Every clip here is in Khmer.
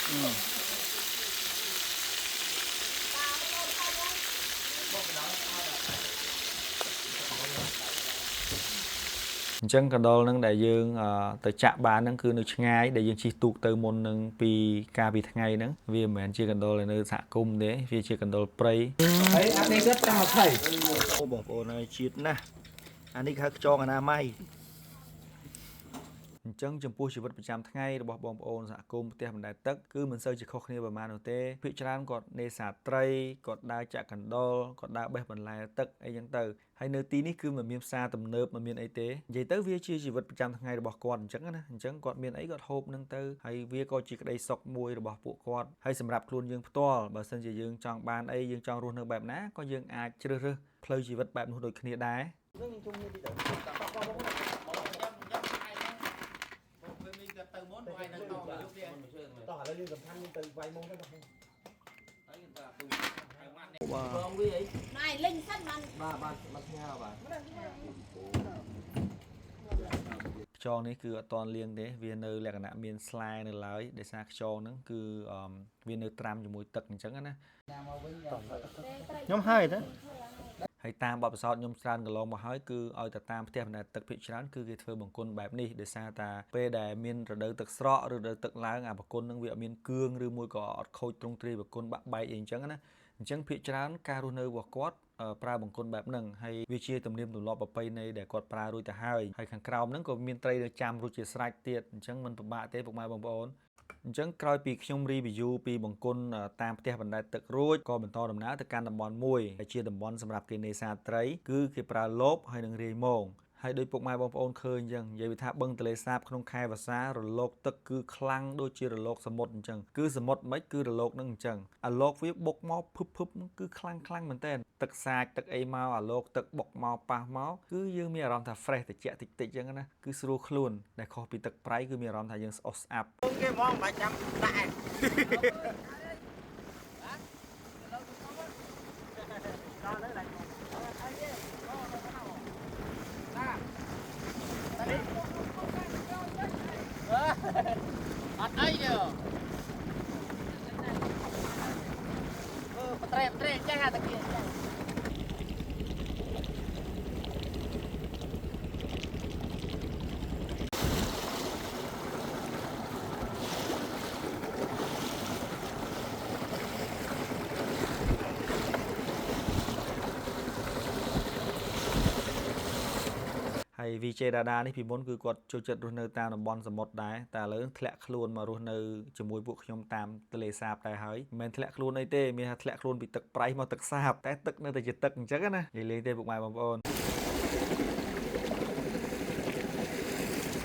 Chẳng cần đồ nâng đại dương tới chạm bán nâng cứ nơi ngay đại dương chỉ tụ từ môn nâng pi ca pi ngày nâng vì mình chưa cần đồ là nơi xạ cung đấy vì chưa cần đồ play ấy anh ấy rất là thầy ô bỏ bộ này chít nè anh ấy khác cho người nào may chẳng chấm pua chỉ vật ประจำ ថ្ងៃ របស់ បងប្អូន សហគមន៍ ផ្ទះ បណ្ដែត ទឹក គឺ មិន សូវ ជា ខុស គ្នា ប្រហែល នោះ ទេ ភាគ ច្រើន គាត់ នេសាទ ត្រី គាត់ ដើរ ចាក់ កណ្ដុរ គាត់ ដើរ បេះ បន្លែ ទឹក អី ចឹង ទៅ ហើយ នៅ ទី នេះ គឺ មិន មាន ផ្សារ ទំនើប មិន មាន អី ទេ និយាយ ទៅ វា ជា ជីវិត ប្រចាំ ថ្ងៃ របស់ គាត់ អញ្ចឹង ណា អញ្ចឹង គាត់ មាន អី គាត់ ហូប នឹង ទៅ ហើយ វា ក៏ ជា ក្តី សុខ មួយ របស់ ពួក គាត់ ហើយ សម្រាប់ ខ្លួន យើង ផ្ទាល់ បើ សិន ជា យើង ចង់ បាន អី យើង ចង់ រស់ នៅ បែប ណា ក៏ យើង អាច ជ្រើសរើស ផ្លូវ ជីវិត បែប នោះ ដូច គ្នា ដែរ ต่อแล้วยืนกับท่านตื่นไวโมงได้ไหม này linh sắtมัน ba theo bà ខ្យងនេះគឺអត់តន់លៀងទេវានៅលក្ខណៈមានស្លែនៅឡើយដោយសារខ្យងហ្នឹងគឺវានៅត្រាំជាមួយទឹកអញ្ចឹងណាខ្ញុំហើយទៅហើយតាមបទពិសោធន៍ខ្ញុំច្រើនកន្លងមកហើយគឺឲ្យតែតាមផ្ទះបណ្ដែតទឹកភាគច្រើនគឺគេធ្វើបង្គន់បែបនេះដោយសារតែពេលដែលមានរដូវទឹកស្រកឬរដូវទឹកឡើងអាបង្គន់ហ្នឹងវាអត់មានគឿងឬមួយក៏អត់ខូចទ្រង់ទ្រាយបង្គន់បាក់បែកអីអញ្ចឹងណាអញ្ចឹងភាគច្រើនការរស់នៅរបស់គាត់ប្រើបង្គន់បែបហ្នឹងហើយវាជាទំនៀមទម្លាប់ប្រពៃណីដែលគាត់ប្រើរួចទៅហើយខាងក្រោមហ្នឹងក៏មានត្រីនៅចាំរួចជាស្រេចទៀតអញ្ចឹងមិនពិបាកទេពុកម៉ែបងប្អូនអញ្ចឹងក្រោយពីខ្ញុំ review ពីបង្គន់តាមផ្ទះបណ្ដែតទឹករួចក៏បន្តដំណើរទៅកាន់តំបន់មួយដែលជាតំបន់សម្រាប់គេនេសាទត្រីគឺគេប្រើលបហើយនឹងរាយមងហើយដោយពុកម៉ែបងប្អូនឃើញអញ្ចឹងនិយាយថាបឹងទន្លេសាបក្នុងខែវស្សារលកទឹកគឺខ្លាំងដូចជារលកសមុទ្រអញ្ចឹងគឺសមុទ្រមិនគឺរលកនឹងអញ្ចឹងអាលកវាបុកមកភឹបគឺខ្លាំងមែនតើទឹកសាចទឹកអីមកអាលកទឹកបុកមកប៉ះមកគឺយើងមានអារម្មណ៍ថា fresh តិចតិចអញ្ចឹងណាគឺស្រួលខ្លួនដែលខុសពីទឹកប្រៃគឺមានអារម្មណ៍ថាយើងស្អុះស្អាប់គេមកមិនចាំដាក់អត់អីទេប្រេចេះតែគេហើយ VJ Dada នេះពីមុនគឺគាត់ចូលចិត្តរស់នៅតាមតំបន់សមុទ្រដែរតែឥឡូវធ្លាក់ខ្លួនមករស់នៅជាមួយពួកខ្ញុំតាមទន្លេសាបដែរហើយមិនមែនធ្លាក់ខ្លួនអីទេមានថាធ្លាក់ខ្លួនពីទឹកប្រៃមកទឹកសាបតែទឹកនៅតែជាទឹកអញ្ចឹងណានិយាយលេងទេពុកម៉ែបងប្អូន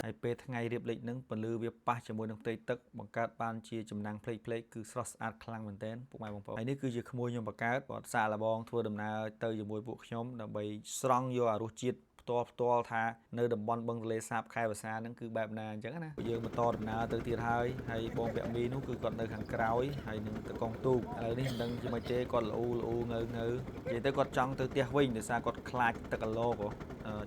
ហើយពេលថ្ងៃរៀបលិចនឹងពន្លឺវាប៉ះជាមួយនឹងផ្ទៃទឹកបង្កើតបានជាចំណាំងផ្លេកគឺស្រស់ស្អាតខ្លាំងមែនទែនពុកម៉ែបងប្អូនហើយនេះគឺជាក្មួយខ្ញុំបង្កើតគាត់សាកល្បងធ្វើដំណើរទៅជាមួយពួកខ្ញុំដើម្បីស្រង់យកអារសជាតិផ្ទាល់ថានៅតំបន់បឹងទន្លេសាបខេត្តវស្សាហ្នឹងគឺបែបណាអញ្ចឹងណាយើងបន្តដំណើរទៅទៀតហើយបងពាក់មីនោះគឺគាត់នៅខាងក្រោយហើយនឹងទៅកងទូកឥឡូវនេះមិនដឹងជាម៉េចទេគាត់ល្អូងើនិយាយទៅគាត់ចង់ទៅផ្ទះវិញដោយសារគាត់ខ្លាចទឹកកឡោក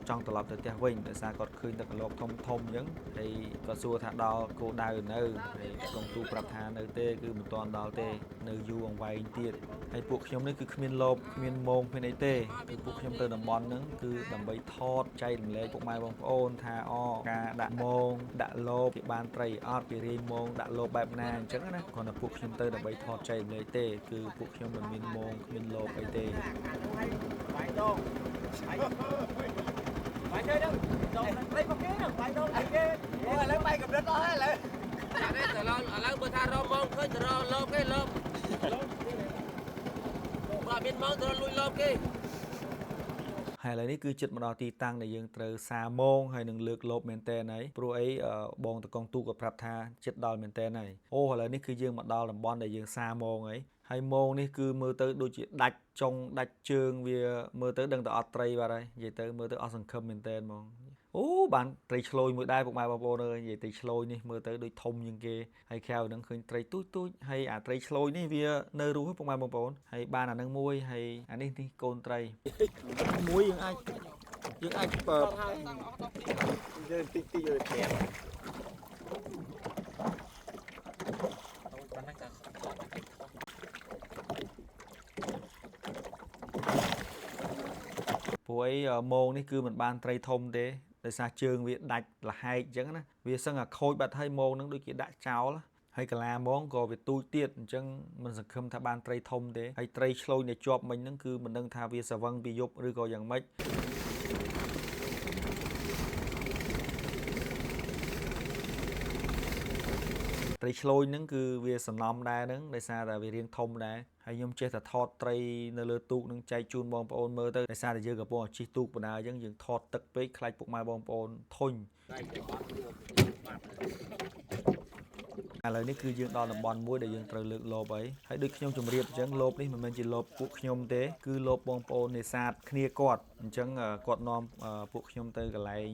ចង់ត្រឡប់ទៅផ្ទះវិញដោយសារគាត់ឃើញទឹកកឡោកធំអញ្ចឹងហើយគាត់សួរថាដល់គោលដៅនៅហើយកងទូកប្រាប់ថានៅទេគឺមិនទាន់ដល់ទេនៅយូរអង្វែងទៀតហើយពួកខ្ញុំនេះគឺគ្មានលបគ្មានមងគ្មានអីទេគឺពួកខ្ញុំទៅតំបន់ហ្នឹងគឺដើម្បីថតចែករំលែកពុកម៉ែបងប្អូនថាការដាក់មងដាក់លបគេបានត្រីអត់គេរាយមងដាក់លបបែបណាអញ្ចឹងណាគ្រាន់តែពួកខ្ញុំទៅដើម្បីថតចែករំលែកទេគឺពួកខ្ញុំមិនមានមងគ្មានលបអីទេបាយដងបាយchơi đâu đong lấy một cái đâuបាយដងអីគេឥឡូវបាយកំដិតអស់ហើយឥឡូវតែបើថារមងឃើញទៅរលបគេលបបើមានមងទៅលួចលបគេហើយឥឡូវនេះគឺចិត្តមកដល់ទីតាំងដែលយើងត្រូវសារមងហើយនឹងលើកលបមែនតើហើយព្រោះអីបងតកងទូកក៏ប្រាប់ថាចិត្តដល់មែនតើហើយអូឥឡូវនេះគឺយើងមកដល់តំបន់ដែលយើងសារមងហើយមងនេះគឺមើលទៅដូចជាដាច់ចុងដាច់ជើងវាមើលទៅដឹងតែអត់ត្រីបាទហើយនិយាយទៅមើលទៅអស់សង្ឃឹមមែនតើហ្មងអូបានត្រីឆ្លូយមួយដែរពុកម៉ែបងប្អូនអើយនិយាយត្រីឆ្លូយនេះមើលទៅដូចធំជាងគេហើយក្រៅហ្នឹងឃើញត្រីទូចហើយអាត្រីឆ្លូយនេះវានៅរស់ពុកម៉ែបងប្អូនហើយបានអាហ្នឹងមួយហើយអានេះកូនត្រីមួយយើងអាចបើយើងតិចយើងត្រាំ ព្រោះអីម៉ោងនេះគឺមិនបានត្រីធំទេដោយសារជើងវាដាច់លហែកអញ្ចឹងណាវាសឹងតែខូចបាត់ហើយម៉ោងហ្នឹងដូចគេដាក់ចោលហើយកលាម៉ោងក៏វាទូចទៀតអញ្ចឹងមិនសង្ឃឹមថាបានត្រីធំទេហើយត្រីឆ្លូញដែលជាប់មិញហ្នឹងគឺមិនដឹងថាវាស្រវឹងពីយប់ឬក៏យ៉ាងម៉េចត្រីឆ្លូញហ្នឹងគឺវាសំណំដែរហ្នឹងដោយសារតែវារាងធំដែរហើយខ្ញុំចេះតែថតត្រីនៅលើទូកនឹងចែកជូនបងប្អូនមើលទៅដោយសារតែយើងកំពុងជិះទូកបណ្ដាអញ្ចឹងយើងថតទឹកពេកខ្លាចពុកម៉ែបងប្អូនធុញឥឡូវនេះគឺយើងដល់តំបន់មួយដែលយើងត្រូវលើកលបហើយដូចខ្ញុំជម្រាបអញ្ចឹងលបនេះមិនមែនជាលបពួកខ្ញុំទេគឺលបបងប្អូននេសាទគ្នាគាត់អញ្ចឹងគាត់នាំពួកខ្ញុំទៅកន្លែង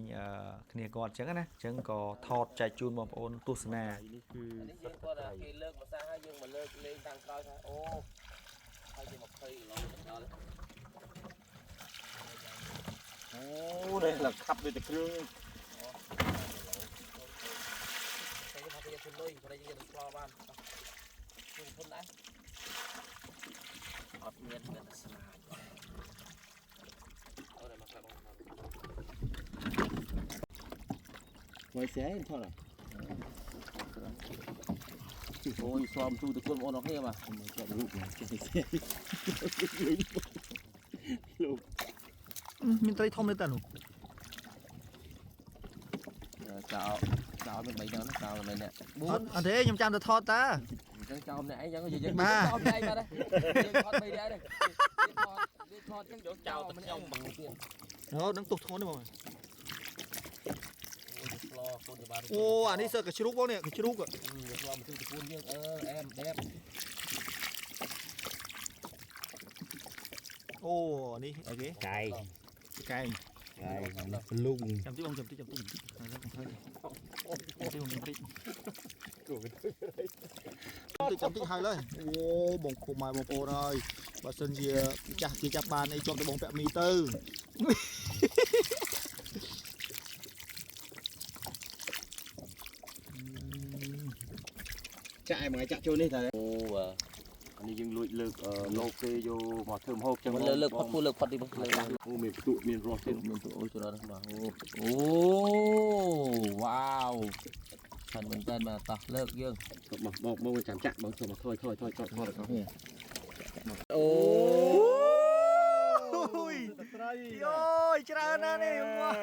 គ្នាគាត់អញ្ចឹងណាអញ្ចឹងក៏ថតចែកជូនបងប្អូនទស្សនានេះគឺគាត់គេលើកភាសាហើយយើងមកលើកលេងតាមក្រោយថាអូហើយជា20គីឡូដល់អូនេះlàขับด้วยแต่เครื่องលុយប្រហែលយើងឆ្លបានជុំធុនដែរអត់មានតែស្នាអូតែមកខ្លះបងមកស្អីថតអូយស្មទូទៅគុំអូនអស់គ្នាបាទមកចាក់រូបចេះស្អីលោកមានត្រីធំទេតានោះចោលមាន3ដងចោលមិនអ្នក4អត់ទេខ្ញុំចាំទៅថតតាអញ្ចឹងចោលម្នាក់ឯងអញ្ចឹងយើងចោលម្នាក់ឯងបាទយើងថត3ដែរយើងថតអញ្ចឹងយកចោលតែខ្ញុំបងទៀតអូនឹងទុះធ្ងន់ទេបងអូអានេះសើកជ្រូកបងនេះកជ្រូកវាឆ្លងមកទូតពួនយើងអែមđẹpអូនេះអីគេកែលុងចាំទីបងចាំទីហើយចាំតិចហើយឡើយអូបងពុកម៉ែបងប្អូនអើយបើសិនជាចាស់គេចាប់បានអីជាប់ទៅបងពាក់មីទៅចាក់ឯមួយចាក់ចូលនេះតែអូអានេះយើងលួចលើកលោកគេយកមកធ្វើម្ហូបចឹងលើកផុតពូលើកផុតទីបងលើកអូមានផ្ទុកមានរសទៀតមានផ្ទុកអូច្រើនណាស់បាទអូវ៉ាវឆាន់មែនតើបាទតោះលើកយើងបងចាំចាក់បងចូលមកថយអូយច្រើនណាស់នេះអូ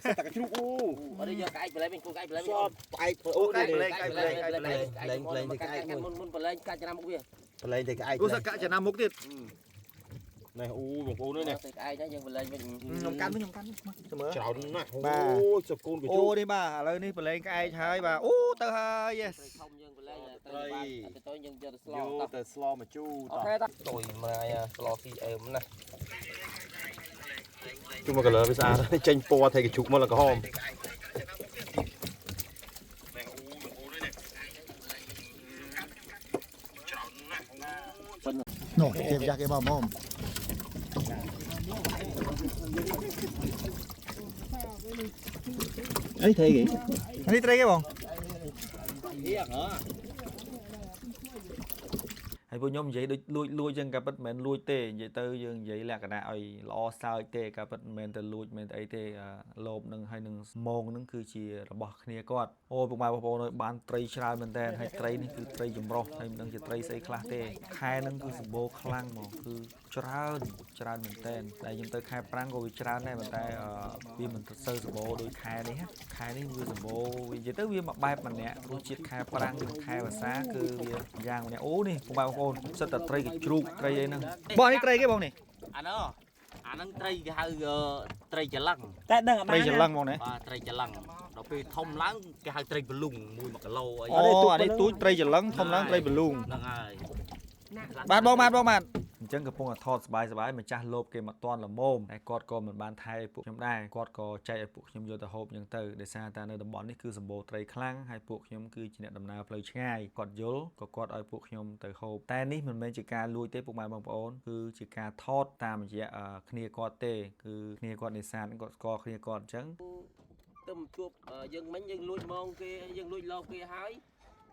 សត្វតាកជ្រូកអូអត់យកក្អែកបលែងវិញគូក្អែកបលែងសតក្អែកអូក្អែកបលែងទៅក្អែកមុនបលែងកាច់ចំណាមុខវាបលែងទៅក្អែកអូសកាច់ចំណាមុខទៀតនេះអូបងប្អូននេះទៅក្អែកហ្នឹងយើងបលែងវិញខ្ញុំកាន់ស្មើច្រើនណាស់អូសកូនកញ្ជូអូនេះបាទឥឡូវនេះបលែងក្អែកហើយបាទអូទៅហើយ yes ធំយើងបលែងត្រីទៅយើងយកទៅស្លមកជូរអូខេតាទុយមកស្លស៊ីអើមណាស់ជុំមកកលើវាស្អាតចេញពណ៌ថៃកជ្រូកមកឡើងក្រហមនោះគេយ៉ាគេមកមកអីត្រីគេនេះត្រីគេបងហើយពួកខ្ញុំនិយាយដូចលួចចឹងក៏ពិតមិនមែនលួចទេនិយាយទៅយើងនិយាយលក្ខណៈឲ្យល្អសើចទេក៏ពិតមិនមែនទៅលួចមិនអីទេលបនឹងហើយនឹងស្មងនឹងគឺជារបស់គ្នាគាត់អូពុកម៉ែបងប្អូនអើយបានត្រីច្រើនមែនតើហើយត្រីនេះគឺត្រីចម្រុះហើយមិនដឹងជាត្រីស្អីខ្លះទេខែនឹងគឺសម្បូរខ្លាំងហ្មងគឺច្រើនមែនតើតែខ្ញុំទៅខែប្រាំងក៏វាច្រើនដែរប៉ុន្តែវាមិនទៅសូវសម្បូរដូចខែនេះខែនេះវាសម្បូរវានិយាយទៅវាមួយបែបម្នាក់រសជាតិខែប្រាំងនិងខែវស្សាគឺវាយ៉ាងម្នាក់អូនេះពុកម៉ែបងប្អូនសិតតែត្រីកជ្រូកត្រីអីហ្នឹងបងនេះត្រីគេបងនេះអាហ្នឹងត្រីគេហៅត្រីច្រឡឹងតែដឹងត្រីច្រឡឹងបងណាបាទត្រីច្រឡឹងដល់ពេលធំឡើងគេហៅត្រីបលុង1 គីឡូអីអូអានេះទូចត្រីច្រឡឹងធំឡើងត្រីបលុងហ្នឹងហើយបាទបងអញ្ចឹងកំពុងតែថតសบายម្ចាស់លបគេមកតន់ល្មមតែគាត់ក៏មិនបានថែពួកខ្ញុំដែរគាត់ក៏ចែកឲ្យពួកខ្ញុំយកទៅហូបអញ្ចឹងទៅដោយសារតែនៅតំបន់នេះគឺសម្បូរត្រីខ្លាំងហើយពួកខ្ញុំគឺជាអ្នកដំណើរផ្លូវឆ្ងាយគាត់យល់ក៏គាត់ឲ្យពួកខ្ញុំទៅហូបតែនេះមិនមែនជាការលួចទេពុកម៉ែបងប្អូនគឺជាការថតតាមរយៈគ្នាគាត់ទេគឺគ្នាគាត់នេសាទគាត់ស្គាល់គ្នាគាត់អញ្ចឹងទៅជួបយើងមិញយើងលួចម៉ងគេយើងលួចលបគេហើយ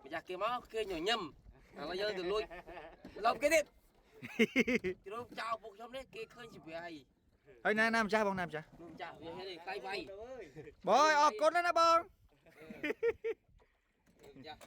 ម្ចាស់គេមកគេញញឹមឥឡូវយើងទៅលួចលបគេទៀតជ្រុំចោលពួកខ្ញុំនេះគេឃើញជាវាយ ហើយណាម្ចាស់បងណាម្ចាស់ ចាក់វានេះខ្លាយវាយ បងអរគុណណាបង ចាក់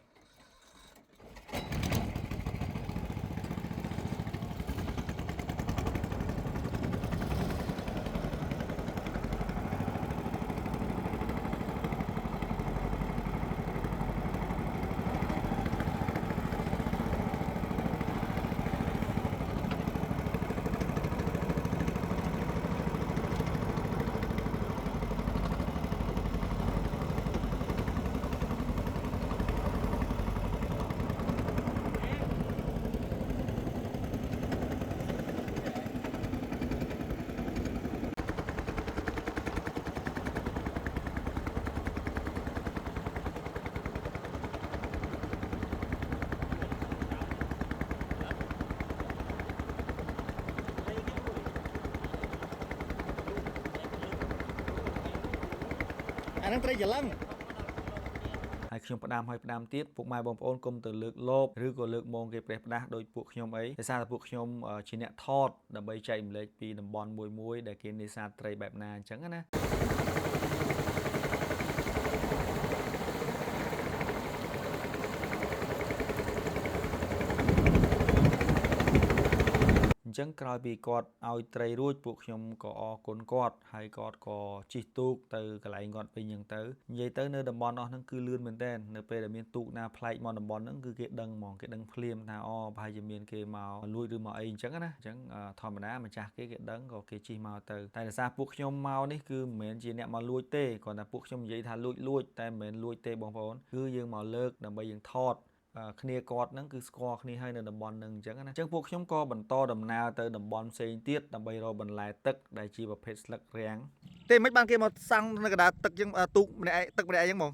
អានឹងត្រីច្រឡឹងហើយខ្ញុំផ្ដាំហើយផ្ដាំទៀតពុកម៉ែបងប្អូនកុំទៅលើកលបឬក៏លើកមងគេប្រេះផ្ដាស់ដោយពួកខ្ញុំអីដោយសារតែពួកខ្ញុំជាអ្នកថតដើម្បីចែកម្លែកពីតំបន់មួយដែលគេនេសាទត្រីបែបណាអញ្ចឹងណាអញ្ចឹងក្រោយពីគាត់ឲ្យត្រីរួចពួកខ្ញុំក៏អរគុណគាត់ហើយគាត់ក៏ជិះទូកទៅកន្លែងគាត់វិញអញ្ចឹងទៅនិយាយទៅនៅតំបន់អស់ហ្នឹងគឺលឿនមែនតើនៅពេលដែលមានទូកណាប្លែកមកតំបន់ហ្នឹងគឺគេដឹងហ្មងគេដឹងភ្លាមថាអូប្រហែលជាមានគេមកលួចឬមកអីអញ្ចឹងណាអញ្ចឹងធម្មតាម្ចាស់គេដឹងក៏គេជិះមកទៅតែដោយសារពួកខ្ញុំមកនេះគឺមិនមែនជាអ្នកមកលួចទេគ្រាន់តែពួកខ្ញុំនិយាយថាលួចតែមិនមែនលួចទេបងប្អូនគឺយើងមកលើកដើម្បីយើងថតគ្នាគាត់ហ្នឹងគឺស្គាល់គ្នាហើយនៅតំបន់ហ្នឹងអញ្ចឹងណាអញ្ចឹងពួកខ្ញុំក៏បន្តដំណើរទៅតំបន់ផ្សេងទៀតដើម្បីរកបន្លែទឹកដែលជាប្រភេទស្លឹករាំងទេមិនបានគេមកសាំងនៅកណ្ដាលទឹកចឹងទូកម្នាក់ទឹកម្នាក់អីចឹងហ្មង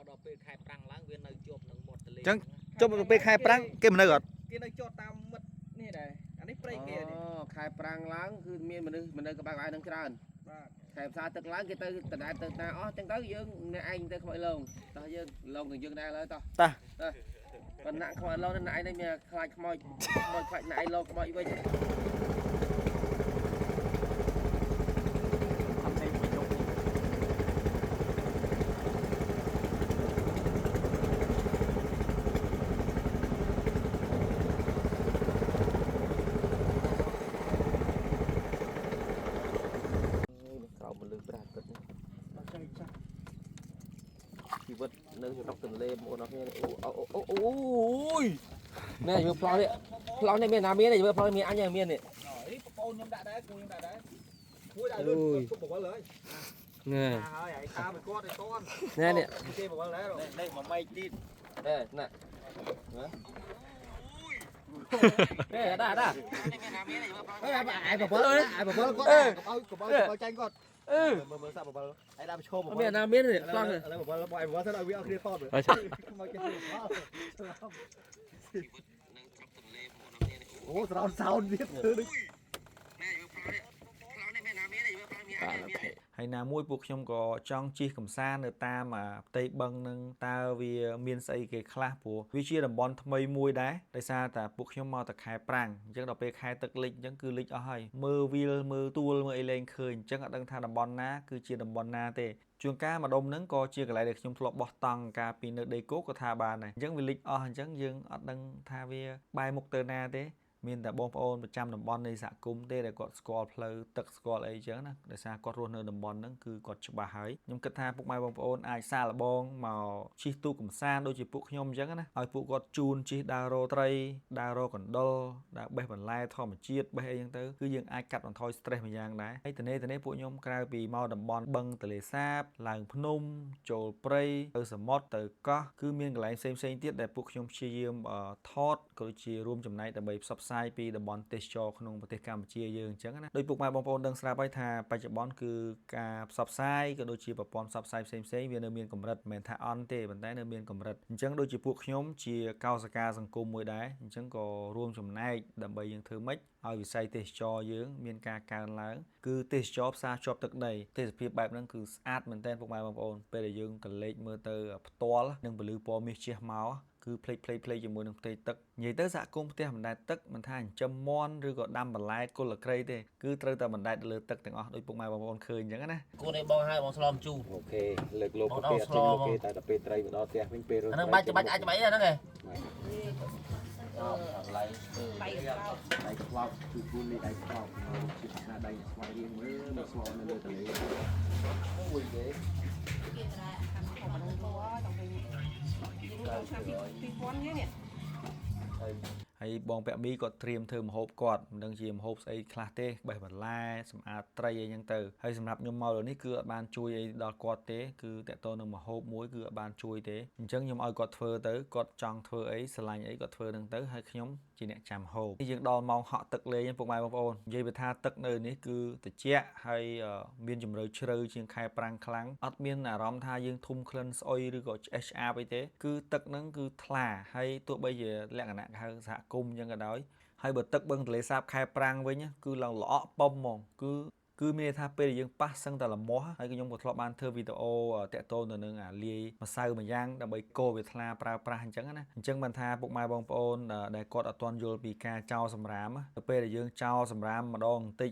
ដល់ពេលខែប្រាំងឡើងវានៅជាប់នឹងមាត់ទន្លេ អញ្ចឹងចុះពេលខែប្រាំងគេមិននៅអត់ គេនៅជាប់តាមមិត្តនេះដែរអានេះព្រៃគេនេះខែប្រាំងឡើងគឺមានមនុស្សនៅក្បែរនឹងច្រើនបាទខែផ្សារទឹកឡើងគេទៅដដែលទៅណាអស់ចឹងទៅយើងអ្នកឯងទៅខ្មោចឡងតោះយើងឡងទៅយើងដែរឡើយតោះតាប៉ុន្តែខ្មោចឡងអ្នកឯងនេះមានខ្លាចខ្មោចខ្លាចអ្នកឯងឡងខ្មោចវិញជីវិតនៅក្នុងទន្លេបងប្អូនអរគ្នាអូយណែមើលប្លង់នេះមានណាមានទេមើលប្លង់មានអញមាននេះបងប្អូនខ្ញុំដាក់ដែរគូខ្ញុំដាក់ដែរគួយដាក់លឿនគប់បវលហើយណែហើយឯតាមឲ្យគាត់ឲ្យតន់ណែនេះគេបវលដែរនេះមួយម៉ៃទៀតណែណែអូយដាក់មានណាមានទេមើលប្លង់ឯបវលគាត់កុំឲ្យចាញ់គាត់មើលសាប់បបលឯដាក់ប្រឈមមានណាមាននេះខ្លះឥឡូវបបលបងឯបបលសិនឲ្យវាអត់គ្នាថតមកគេអូស្រោនសោនទៀតធ្វើដូចហើយណាមួយពួកខ្ញុំក៏ចង់ជិះកំសាន្តនៅតាមផ្ទៃបឹងនឹងតើវាមានស្អីគេខ្លះព្រោះវាជាតំបន់ថ្មីមួយដែរដោយសារតែពួកខ្ញុំមកតែខែប្រាំងអញ្ចឹងដល់ពេលខែទឹកលិចអញ្ចឹងគឺលិចអស់ហើយមើលវាលមើលទួលមើលអីលែងឃើញអញ្ចឹងអត់ដឹងថាតំបន់ណាគឺជាតំបន់ណាទេជួនកាលម្ដុំហ្នឹងក៏ជាកន្លែងដែលខ្ញុំធ្លាប់បោះតង់កាលពីនៅដីគោកក៏ថាបានដែរអញ្ចឹងវាលិចអស់អញ្ចឹងយើងអត់ដឹងថាវាបែរមុខទៅណាទេមានតែបងប្អូនប្រចាំតំបន់នៃសហគមន៍ទេដែលគាត់ស្គាល់ផ្លូវទឹកស្គាល់អីចឹងណាដោយសារគាត់រស់នៅតំបន់ហ្នឹងគឺគាត់ច្បាស់ហើយខ្ញុំគិតថាពុកម៉ែបងប្អូនអាចសាកល្បងមកជិះទូកកំសាន្តដូចជាពួកខ្ញុំអញ្ចឹងណាឲ្យពួកគាត់ជូនជិះដើររកត្រីដើររកកណ្ដុរដើរបេះបន្លែធម្មជាតិបេះអីចឹងទៅគឺយើងអាចកាត់បន្ថយ stress មួយយ៉ាងដែរហើយទៅនេះពួកខ្ញុំក្រៅពីមកតំបន់បឹងទន្លេសាបឡើងភ្នំចូលព្រៃទៅសមុទ្រទៅកោះគឺមានកន្លែងផ្សេងទៀតដែលពួកខ្ញុំព្យាយាមថតក៏ដូចជារួមចំណែកដើម្បីផ្សព្វផ្សាយពីតំបន់ទេសចរក្នុងប្រទេសកម្ពុជាយើងអញ្ចឹងណាដោយពុកម៉ែបងប្អូនដឹងស្រាប់ហើយថាបច្ចុប្បន្នគឺការផ្សព្វផ្សាយក៏ដូចជាប្រព័ន្ធផ្សព្វផ្សាយផ្សេងវានៅមានកម្រិតមិនមែនថាអន់ទេប៉ុន្តែនៅមានកម្រិតអញ្ចឹងដូចជាពួកខ្ញុំជាកោសិកាសង្គមមួយដែរអញ្ចឹងក៏រួមចំណែកដើម្បីយើងធ្វើម៉េចឲ្យវិស័យទេសចរយើងមានការកើនឡើងគឺទេសចរផ្សារជាប់ទឹកដីទេសភាពបែបហ្នឹងគឺស្អាតមែនទែនពុកម៉ែបងប្អូនពេលដែលយើងកលេចមើលទៅផ្ទាល់នឹងពលឺពណ៌មាសជះមក គឺផ្លេចជាមួយនឹងផ្ទៃទឹកនិយាយទៅសហគមន៍ផ្ទះបណ្ដែតទឹកមិនថាចិញ្ចឹមមាន់ឬក៏ដាំបន្លែគល់ក្រៃទេគឺត្រូវតែបណ្ដែតលើទឹកទាំងអស់ដោយពុកម៉ែបងប្អូនឃើញអញ្ចឹងណាគូនេះបងឲ្យបងស្លមជូរអូខេលើកលោកប្រភេទចេញលោកគេតែពេលត្រីមកដល់ផ្ទះវិញពេលរត់ហ្នឹងបាច់អាចច្បាស់ហ្នឹងឯងឡៃខ្លោបគឺគូនេះដៃខ្លោបជាស្នាដៃស្វ័យរៀងមើលស្លនៅលើទន្លេមួយគេគេតែខាងខ្ញុំមិនដឹងទៅវិញយើងឆ្នាំ2000នេះ ហើយបងពាក់មីគាត់ត្រៀមធ្វើម្ហូបគាត់មិនដឹងជាម្ហូបស្អីខ្លះទេបេះបន្លែសម្អាតត្រីអីចឹងទៅហើយសម្រាប់ខ្ញុំមកលើនេះគឺអត់បានជួយអីដល់គាត់ទេគឺតកតនឹងម្ហូបមួយគឺអត់បានជួយទេអញ្ចឹងខ្ញុំឲ្យគាត់ធ្វើទៅគាត់ចង់ធ្វើអីស្រឡាញ់អីគាត់ធ្វើនឹងទៅហើយខ្ញុំជាអ្នកចាំហូបយើងដល់ម៉ោងហក់ទឹកលេងពុកម៉ែបងប្អូននិយាយពីថាទឹកនៅនេះគឺត្រជាក់ហើយមានជម្រៅជ្រៅជាងខែប្រាំងខ្លាំងអត់មានអារម្មណ៍ថាយើងធុំក្លិនស្អុយឬក៏ឆ្អេះឆ្អាបអីទេគឺទឹកហ្នឹងគឺថ្លាហើយទោះបីជាលក្ខណៈហៅសហគមន៍អញ្ចឹងក៏ដោយហើយបើទឹកបឹងទន្លេសាបខែប្រាំងវិញគឺឡើងល្អក់ប៉ុមហ្មងគឺមានន័យថាពេលយើងប៉ះសឹងតែលមាស់ហើយខ្ញុំក៏ធ្លាប់បានធ្វើវីដេអូតាក់ទងទៅនឹងអាលាយម្សៅមួយយ៉ាងដើម្បីកូរវាថ្លាប្រើប្រាស់អញ្ចឹងណាអញ្ចឹងបានថាពុកម៉ែបងប្អូនដែលគាត់អត់ទាន់យល់ពីការចោលសម្រាមទៅពេលដែលយើងចោលសម្រាមម្ដងបន្តិច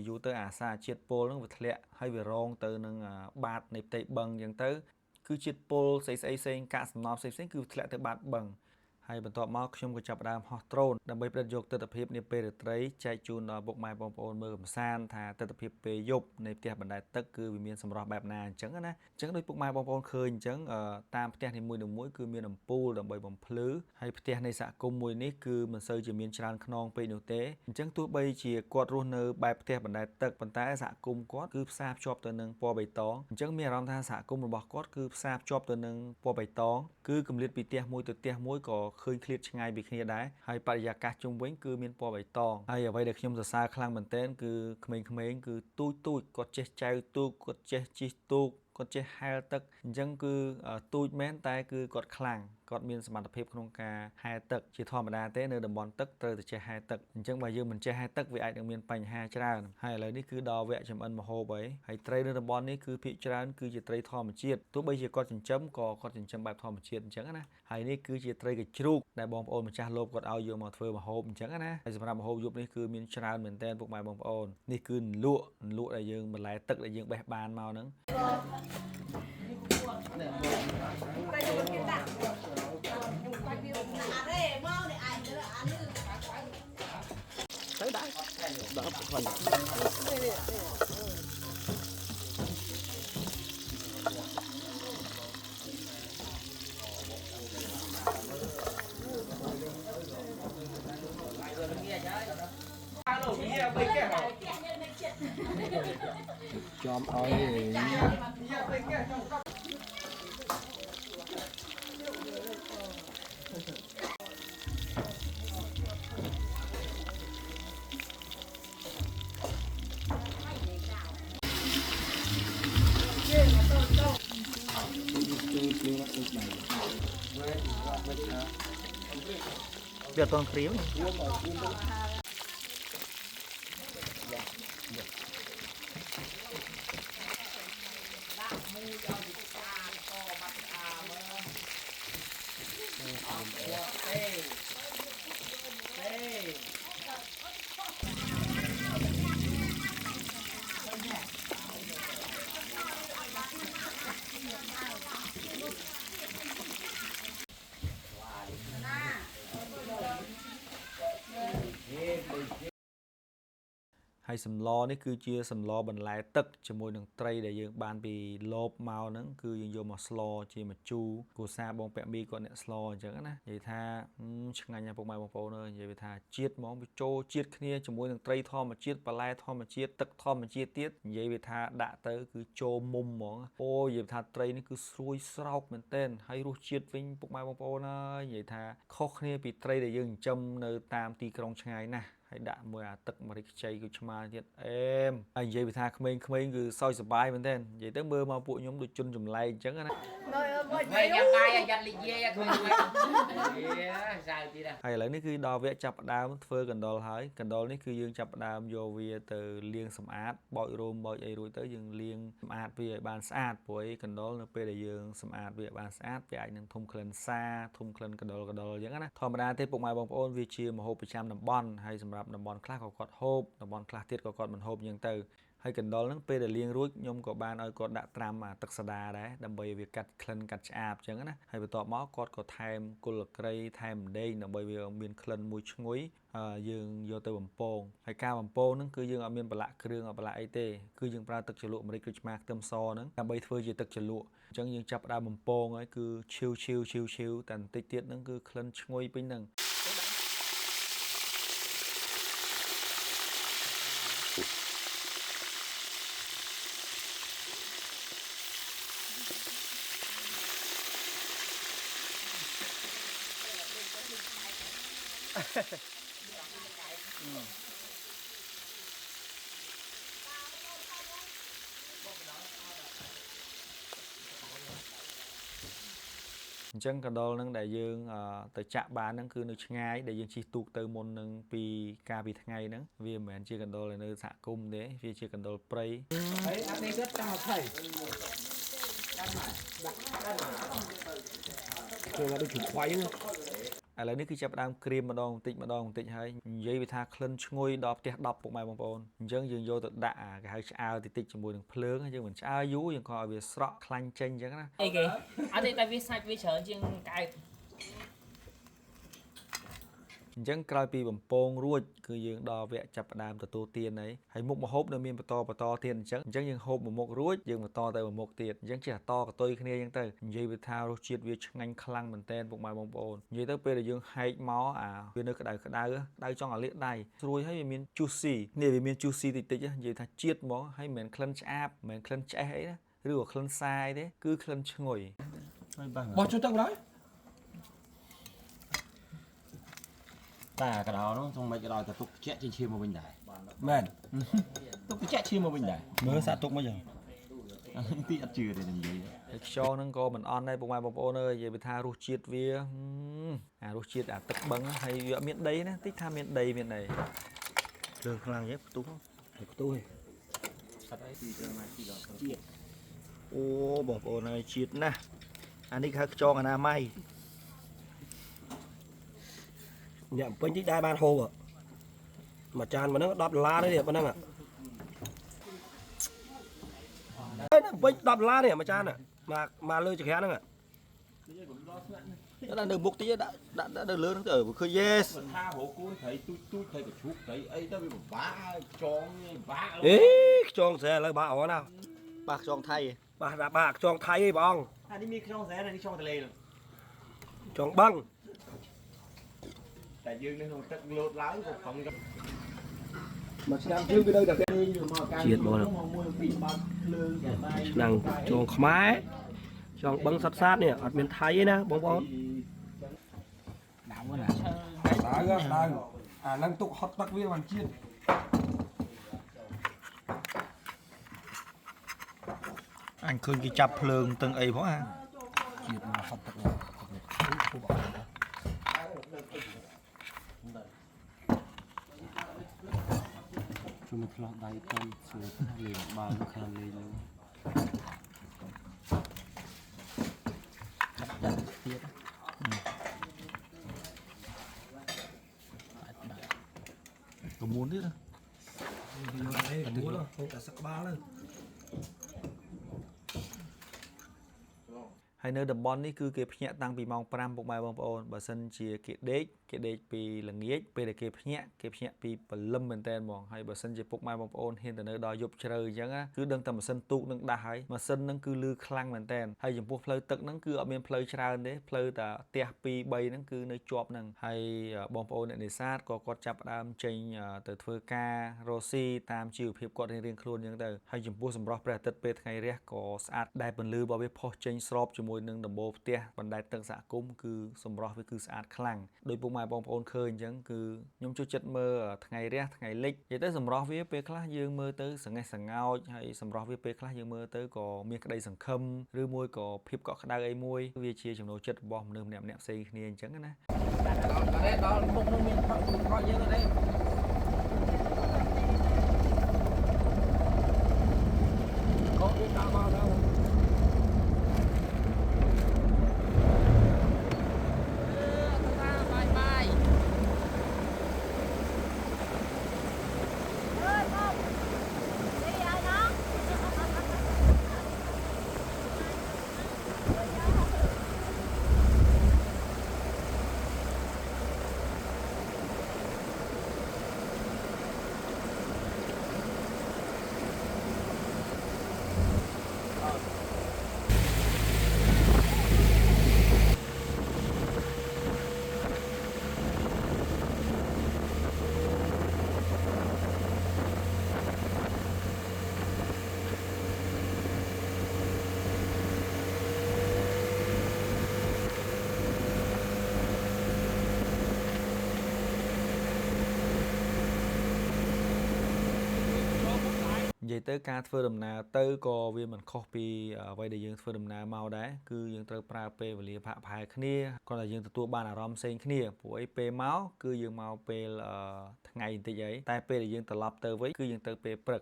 យូរទៅអាសារជាតិពុលហ្នឹងវាធ្លាក់ហើយវារងទៅនឹងបាតនៃផ្ទៃបឹងអញ្ចឹងទៅគឺជាតិពុលស្អីផ្សេងកាកសំណល់ផ្សេងគឺធ្លាក់ទៅបាតបឹងហើយបន្ទាប់មកខ្ញុំក៏ចាប់ផ្ដើមហោះដ្រូនដើម្បីផ្ដិតយកទិដ្ឋភាពនាពេលរាត្រីចែកជូនដល់ពុកម៉ែបងប្អូនមើលកំសាន្តថាទិដ្ឋភាពពេលយប់នៃផ្ទះបណ្ដែតទឹកគឺវាមានសម្រស់បែបណាអញ្ចឹងណាអញ្ចឹងដូចពុកម៉ែបងប្អូនឃើញអញ្ចឹងតាមផ្ទះនីមួយៗគឺមានអំពូលដើម្បីបំភ្លឺហើយផ្ទះនៃសហគមន៍មួយនេះគឺមិនសូវជាមានច្រើនខ្នងពេកនោះទេអញ្ចឹងទោះបីជាគាត់រស់នៅបែបផ្ទះបណ្ដែតទឹកប៉ុន្តែសហគមន៍គាត់គឺផ្សារភ្ជាប់ទៅនឹងពណ៌បៃតងអញ្ចឹងមានអារម្មណ៍ថាសហគមន៍របស់គាត់គឺផ្សារភ្ជាប់ទៅនឹងពណ៌បៃតងគឺគម្លាតពីផ្ទះមួយទៅផ្ទះមួយក៏ឃើញឃ្លាតឆ្ងាយពីគ្នាដែរហើយបរិយាកាសជុំវិញគឺមានពណ៌បៃតងហើយអ្វីដែលខ្ញុំសរសើរខ្លាំងមែនទែនគឺក្មេងៗគឺទូចគាត់ចេះចែវទូកគាត់ចេះជិះទូកគាត់ចេះហែលទឹកអញ្ចឹងគឺទូចមែនតែគឺគាត់ខ្លាំងគាត់មានសមត្ថភាពក្នុងការហែលទឹកជាធម្មតាទេនៅតំបន់ទឹកត្រូវតែចេះហែលទឹកអញ្ចឹងបើយើងមិនចេះហែលទឹកវាអាចនឹងមានបញ្ហាច្រើនហើយឥឡូវនេះគឺដល់វគ្គចម្អិនម្ហូបហើយត្រីនៅតំបន់នេះគឺភាគច្រើនគឺជាត្រីធម្មជាតិទោះបីជាគាត់ចិញ្ចឹមក៏គាត់ចិញ្ចឹមបែបធម្មជាតិអញ្ចឹងណាហើយនេះគឺជាត្រីកញ្ជ្រូកដែលបងប្អូនម្ចាស់លបគាត់ឲ្យយកមកធ្វើម្ហូបអញ្ចឹងណាហើយសម្រាប់ម្ហូបយប់នេះគឺមានច្រើនមែនទែនពុកម៉ែបងប្អូននេះគឺលក់ដែលយើងបន្លែទឹកដែលយើងបេះបានមកហ្នឹងtới đấy đỡ phần chom ơiវាអត់ទាន់ព្រាវហើយសម្លនេះគឺជាសម្លបន្លែទឹកជាមួយនឹងត្រីដែលយើងបានពីលបមកហ្នឹងគឺយើងយកមកស្លជាមួយជូរគូសាបងពាក់មីគាត់អ្នកស្លអញ្ចឹងណានិយាយថាឆ្ងាញ់ណាស់ពុកម៉ែបងប្អូនអើយនិយាយថាជាតិហ្មងវាចូលជាតិគ្នាជាមួយនឹងត្រីធម្មជាតិបន្លែធម្មជាតិទឹកធម្មជាតិទៀតនិយាយវាថាដាក់ទៅគឺចូលមុំហ្មងអូនិយាយថាត្រីនេះគឺស្រួយស្រោបមែនទែនហើយរសជាតិវិញពុកម៉ែបងប្អូនអើយនិយាយថាខុសគ្នាពីត្រីដែលយើងចិញ្ចឹមនៅតាមទីក្រុងឆ្ងាយណាស់ ហើយដាក់មួយអាទឹកម្រេចខ្ចីគឺឆ្មាទៀតអេមហើយនិយាយពីថាក្មេងៗគឺសោយសប្បាយមែនទែននិយាយទៅមើលមកពួកខ្ញុំដូចជន់ចម្លែកអញ្ចឹងណា Mày nhắm tay à, giặt lịch dê à, thôi sao chị nè ហើយឥឡូវនេះគឺដល់វគ្គចាប់ផ្ដើមធ្វើកណ្ដុរហើយកណ្ដុរនេះគឺយើងចាប់ផ្ដើមយកវាទៅលាងសម្អាតបោចរោមបោចអីរួចទៅយើងលាងសម្អាតវាឲ្យបានស្អាតព្រោះកណ្ដុរនៅពេលដែលយើងសម្អាតវាឲ្យបានស្អាតវាអាចនឹងធុំក្លិនសាធុំក្លិនកណ្ដុរអញ្ចឹងណាធម្មតាទេពុកម៉ែបងប្អូនវាជាម្ហូបប្រចាំតំបន់ហើយសម្រាប់តំបន់ខ្លះក៏គាត់ហូបតំបន់ខ្លះទៀតក៏គាត់មិនហូបអញ្ចឹងទៅហើយកណ្ដុរហ្នឹងពេលដែលលាងរួចខ្ញុំក៏បានឲ្យគាត់ដាក់ត្រាំទឹកសូដាដែរដើម្បីឲ្យវាកាត់ក្លិនកាត់ឆ្អាបអញ្ចឹងណាហើយបន្ទាប់មកគាត់ក៏ថែមគល់ក្រីថែមម្ដេងដើម្បីវាមានក្លិនមួយឈ្ងុយយើងយកទៅបំពងហើយការបំពងហ្នឹងគឺយើងអត់មានប្រឡាក់គ្រឿងអត់ប្រឡាក់អីទេគឺយើងប្រើទឹកជ្រលក់ម្រេចក្រូចឆ្មាខ្ទឹមសហ្នឹងដើម្បីធ្វើជាទឹកជ្រលក់អញ្ចឹងយើងចាប់ផ្ដើមបំពងហើយគឺឈីវតែបន្តិចទៀតហ្នឹងគឺក្លិនឈ្ងុយពេញហ្នឹងអញ្ចឹងកណ្ដុរហ្នឹងដែលយើងទៅចាក់បានហ្នឹងគឺនៅឆ្ងាយដែលយើងជិះទូកទៅមុននឹងពីកាលពីថ្ងៃហ្នឹងវាមិនមែនជាកណ្ដុរនៅសហគមន៍ទេវាជាកណ្ដុរព្រៃ Đấy, ăn đi rất tao thầy Thôi là đi chụp quay nữa ឥឡូវនេះគឺចាប់ផ្ដើមក្រៀមម្ដងបន្តិចហើយនិយាយវាថាក្លិនឈ្ងុយដល់ផ្ទះ10ពុកម៉ែបងប្អូនអញ្ចឹងយើងយកទៅដាក់គេហៅឆ្អើរតិចជាមួយនឹងភ្លើងយើងមិនឆ្អើរយូរយើងក៏ឲ្យវាស្រក់ខ្លាញ់ចេញអញ្ចឹងណា Ê kìa, ăn đi tại vì sạch với chở chiên cay អញ្ចឹងក្រោយពីបំពងរួចគឺយើងដល់វគ្គចាប់ផ្ដើមទទួលទានហើយមុខម្ហូបនៅមានបន្តទៀតអញ្ចឹងយើងហូបមួយមុខរួចយើងបន្តទៅមួយមុខទៀតអញ្ចឹងចេះតកតុយគ្នាអញ្ចឹងទៅនិយាយវាថារសជាតិវាឆ្ងាញ់ខ្លាំងមែនទែនពុកម៉ែបងប្អូននិយាយទៅពេលដែលយើងហែកមកវានៅក្តៅចង់ឲ្យលាកដៃស្រួយហើយវាមាន juicy នេះវាមាន juicy តិចនិយាយថាជាតិហ្មងហើយមិនមែនក្លិនឆ្អាបមិនមែនក្លិនឆ្អេះអីណាឬក៏ក្លិនសាយទេគឺក្លិនឈ្ងុយ Bỏ chút tao đấy Ta cái đó nó trong mấy cái đó ta tục chết trên chim một bình đài Men tục chết chim một bình đài មើលសាក់ទុកមកចឹង tí ăn chừa để làm gì ហើយខ្យងហ្នឹងក៏មិនអន់ដែរពុកម៉ែបងប្អូនអើយនិយាយថារសជាតិវារសជាតិទឹកបឹងហើយវាអត់មានដីណាតិចថាមានដីភ្លើងខ្លាំងទេផ្ទុះ ផ្ទុះ អូបងប្អូនហើយជាតិណាស់អានេះហៅខ្យងអនាម័យ Nhậmពេញតិចដែរបានហូបមួយចានប៉ុណ្ណឹង$10ទេប៉ុណ្ណឹងអេហ្នឹងពេញ$10ទេមួយចានមកលើចក្រាស់ហ្នឹង ដាក់នៅមុខតិចដាក់នៅលើហ្នឹងទៅឃើញ yes tha hổ cui thấy tôi thấy cái chút thấy ấy tao bị bá tròn bá អេខ្យងស្រែឥឡូវបាក់អរណា បាទខ្យងថៃ បាក់ខ្យងថៃឯងបង à đi mi trong rẽ này đi trong tele rồi ខ្យងបឹង tại dương nên không tất lột lái của phòng gặp មកឆ្នាំជឿវានៅតែជាតិបងឆ្នាំជងខ្មែរចងបឹងសាត់សាតនេះអត់មានថៃទេណាបងប្អូន Đau quá nè ដើអាហ្នឹងទុកហត់ទឹកវាបានជាតិ អញឃើញគេចាប់ភ្លើងទឹងអីផង ជាតិមកហត់ទឹក chúng mình lọt đáy con xuống liền bao khăn lên luôn កមុនទៀត តែសក្បាលហ្នឹង ហើយនៅតំបន់នេះគឺគេភ្ញាក់តាំងពីម៉ោង 5 ពុកម៉ែបងប្អូនបើសិនជាគេដេកពីល្ងាចពេលដែលគេភ្ញាក់ពីព្រលឹមមែនតើហ្មងហើយបើសិនជាពុកម៉ែបងប្អូនហ៊ានទៅនៅដល់យប់ជ្រៅអញ្ចឹងគឺដឹងតែម៉ាស៊ីនទូកនឹងដាស់ហើយម៉ាស៊ីនហ្នឹងគឺលឺខ្លាំងមែនតើហើយចំពោះផ្លូវទឹកហ្នឹងគឺអត់មានផ្លូវច្រើនទេផ្លូវតែផ្ទះ 2 3 ហ្នឹងគឺនៅជាប់ហ្នឹងហើយបងប្អូនអ្នកនេសាទក៏គាត់ចាប់ផ្ដើមចេញទៅធ្វើការរកស៊ីតាមជីវភាពគាត់រៀងៗខ្លួនអញ្ចឹងទៅហើយចំពោះសម្រស់ព្រះអាទិត្យពេលថ្ងៃរះក៏ស្អាតដែលពន្លឺរបស់វាផុសចេញស្របជាមួយ ជាមួយនឹងដំបូលផ្ទះបណ្ដែតទឹកសហគមន៍គឺសម្រស់វាគឺស្អាតខ្លាំងដោយពុកម៉ែបងប្អូនឃើញអញ្ចឹងគឺខ្ញុំចូលចិត្តមើលថ្ងៃរះថ្ងៃលិចនិយាយទៅសម្រស់វាពេលខ្លះយើងមើលទៅសង្ហេះសង្ងោចហើយសម្រស់វាពេលខ្លះយើងមើលទៅក៏មានក្តីសង្ឃឹមឬមួយក៏ភាពកក់ក្ដៅអីមួយវាជាចំណូលចិត្តរបស់មនុស្សម្នាក់ៗផ្សេងគ្នាអញ្ចឹងណា ដល់មុខនោះមានខកយើងទេ có cái cao bao đâu Vậy tới caធ្វើដំណើរទៅក៏វាមិនខុសពីអ្វីដែលយើងធ្វើដំណើរមកដែរគឺយើងត្រូវប្រើពេលវេលាផាកផាយគ្នាគាត់តែយើងទទួលបានអារម្មណ៍ផ្សេងគ្នាព្រោះអីពេលមកគឺយើងមកពេលថ្ងៃបន្តិចអីតែពេលដែលយើងត្រឡប់ទៅវិញគឺយើងទៅពេលព្រឹក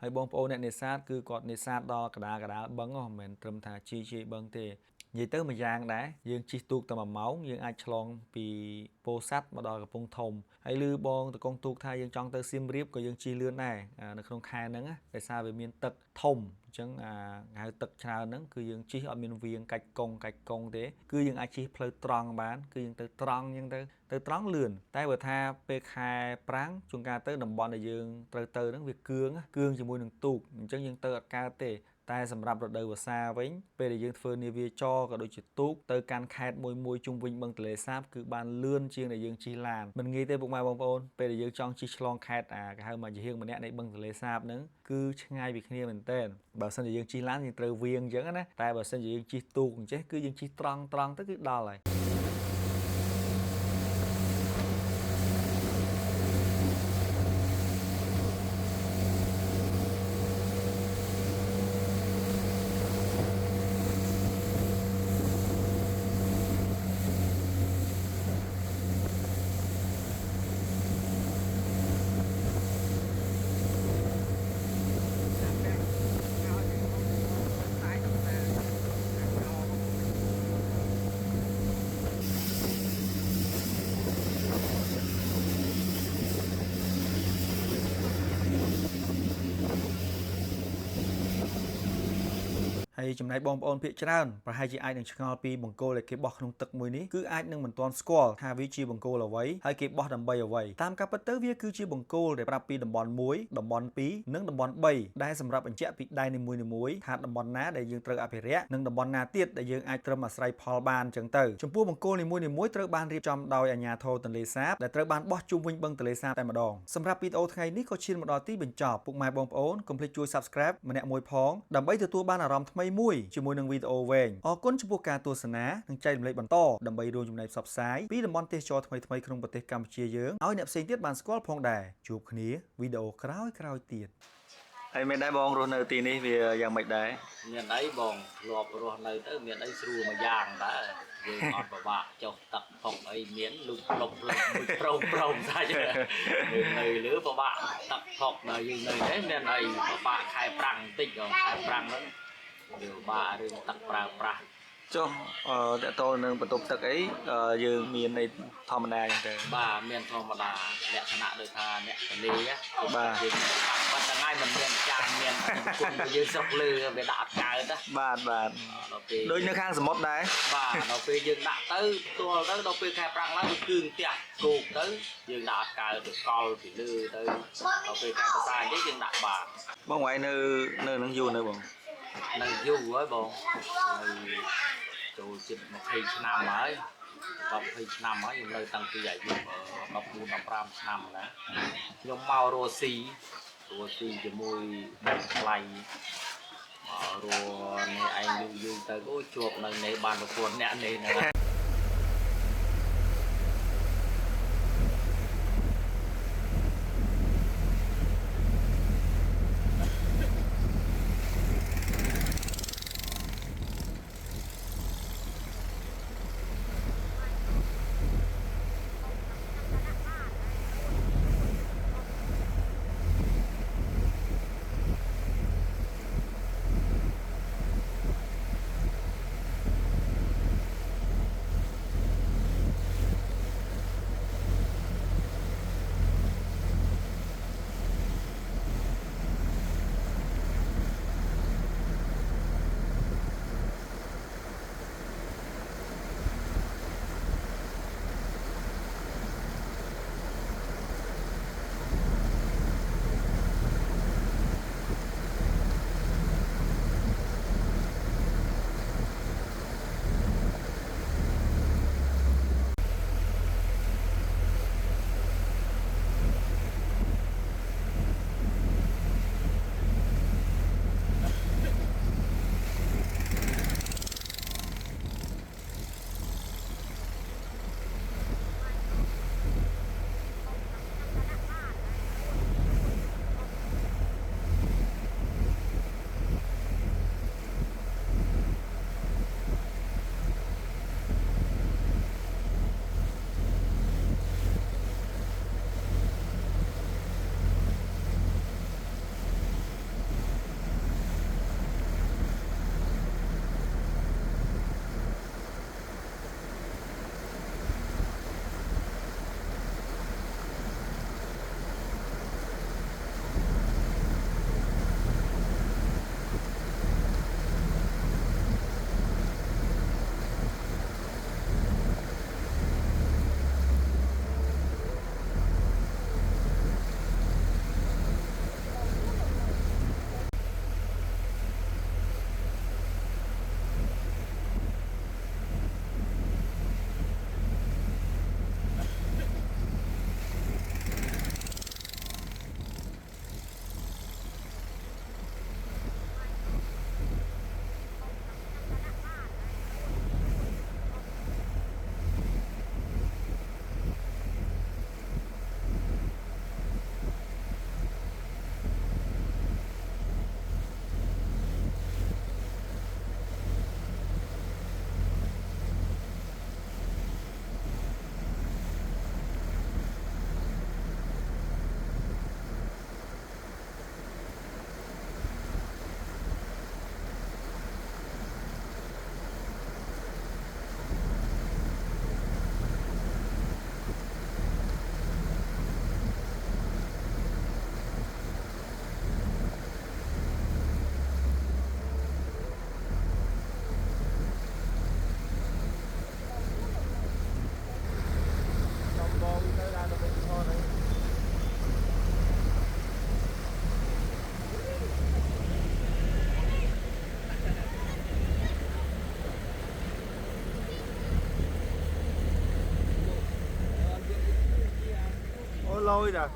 ហើយបងប្អូនអ្នកនេសាទគឺគាត់នេសាទដល់កដាលបឹងមិនមែនត្រឹមថាជីបឹងទេនិយាយទៅមួយយ៉ាងដែរយើងជិះទូកតែ1ម៉ោងយើងអាចឆ្លងពីពោធិ៍សាត់មកដល់កំពង់ធំហើយលឺបងតកងទូកថាយើងចង់ទៅសៀមរាបក៏យើងជិះលឿនដែរនៅក្នុងខែហ្នឹងដោយសារវាមានទឹកធំអញ្ចឹងហៅទឹកច្រើនហ្នឹងគឺយើងជិះអត់មានវាងកាច់កង់ទេគឺយើងអាចជិះផ្លូវត្រង់បានគឺយើងទៅត្រង់អញ្ចឹងទៅត្រង់លឿនតែបើថាពេលខែប្រាំងជួនកាលទៅតំបន់ដែលយើងត្រូវទៅហ្នឹងវាគឿងជាមួយនឹងទូកអញ្ចឹងយើងទៅអត់កើតទេ តែសម្រាប់រដូវវស្សាវិញពេលដែលយើងធ្វើនាវាចរក៏ដូចជាទូកទៅកាន់ខេត្តមួយជុំវិញបឹងទន្លេសាបគឺបានលឿនជាងដែលយើងជិះឡានមិនងាយទេពុកម៉ែបងប្អូនពេលដែលយើងចង់ជិះឆ្លងខេត្តគេហៅមកជាហៀងម្នាក់នៃបឹងទន្លេសាបហ្នឹងគឺឆ្ងាយពីគ្នាមែនទែនបើសិនជាយើងជិះឡានយើងត្រូវវាងអញ្ចឹងណាតែបើសិនជាយើងជិះទូកអញ្ចេះគឺយើងជិះត្រង់ទៅគឺដល់ហើយ ហើយចំណែកបងប្អូនភាគច្រើនប្រហែលជាអាចនឹងឆ្ងល់ពីបង្គោលដែលគេបោះក្នុងទឹកមួយនេះគឺអាចនឹងមិនទាន់ស្គាល់ថាវាជាបង្គោលអ្វីហើយគេបោះដើម្បីអ្វីតាមការពិតទៅវាគឺជាបង្គោលដែលប្រាប់ពីតំបន់1តំបន់2និងតំបន់3ដែលសម្រាប់បញ្ជាក់ពីដែននីមួយៗថាតំបន់ណាដែលយើងត្រូវអភិរក្សនិងតំបន់ណាទៀតដែលយើងអាចត្រឹមអាស្រ័យផលបានអញ្ចឹងទៅចំពោះបង្គោលនីមួយៗត្រូវបានរៀបចំដោយអាជ្ញាធរទន្លេសាបដែលត្រូវបានបោះជុំវិញបឹងទន្លេសាបតែម្ដងសម្រាប់វីដេអូថ្ងៃនេះក៏ឈានមកដល់ទីបញ្ចប់ពុកម៉ែបងប្អូនកុំភ្លេចជួយ Subscribe ម្នាក់មួយផងដើម្បីទទួលបានអារម្មណ៍ថ្មីមួយជាមួយនឹងវីដេអូវែងអរគុណចំពោះការទស្សនានិងចែករំលែកបន្តដើម្បីរួមចំណែកផ្សព្វផ្សាយពីតំបន់ទេសចរណ៍ថ្មីៗក្នុងប្រទេសកម្ពុជាយើងឲ្យអ្នកផ្សេងទៀតបានស្គាល់ផងដែរជួបគ្នាវីដេអូក្រោយៗទៀត ai mấy đá bóng rồi nơi tin đi vì dạng mạch đá មានអីបងលប់រស់នៅទៅមានអីស្រួលមួយយ៉ាងដែរយើងអត់ពិបាកចុះទឹកផុកអីមានលុបលុបមួយប្រមសាច់យើងនៅលើពិបាកទឹកផុកដល់យើងនៅទេមានអីពិបាកខែប្រាំងបន្តិចខែប្រាំងហ្នឹងវាពិបាករឿងទឹកប្រើប្រាស់ cho để tôi nâng bật tục tật ấy giờ miền này thòm đà như thế បាទមានធម្មតាលក្ខណៈដូចថាអ្នកកលីណា បាទ យើងបាត់ថ្ងៃមិនមានចានមានគុំយើងសុកលឺវាដាក់កើតណា បាទបាទ ដល់ពេល ដូចនៅខាងសមុទ្រដែរ បាទដល់ពេលយើងដាក់ទៅផ្ទាល់ទៅដល់ពេលខែប្រាំងឡើងគឺផ្ទះគោកទៅយើងដាក់កើតទៅកលពីលើទៅដល់ពេលខែភាសាអញ្ចឹងយើងដាក់បាទ បងngoài nơiនឹងយូរនៅបង នៅយូរហើយបងនៅចូលជិត20ឆ្នាំហើយ20ឆ្នាំហើយខ្ញុំនៅតាំងពីអាយុ14 15ឆ្នាំណាខ្ញុំមករស់ស៊ីជាមួយថ្លៃមករស់នេះឯងយូរទៅអូជាប់នៅនេះបានប្រពន្ធអ្នកនេះហ្នឹង lôi rồi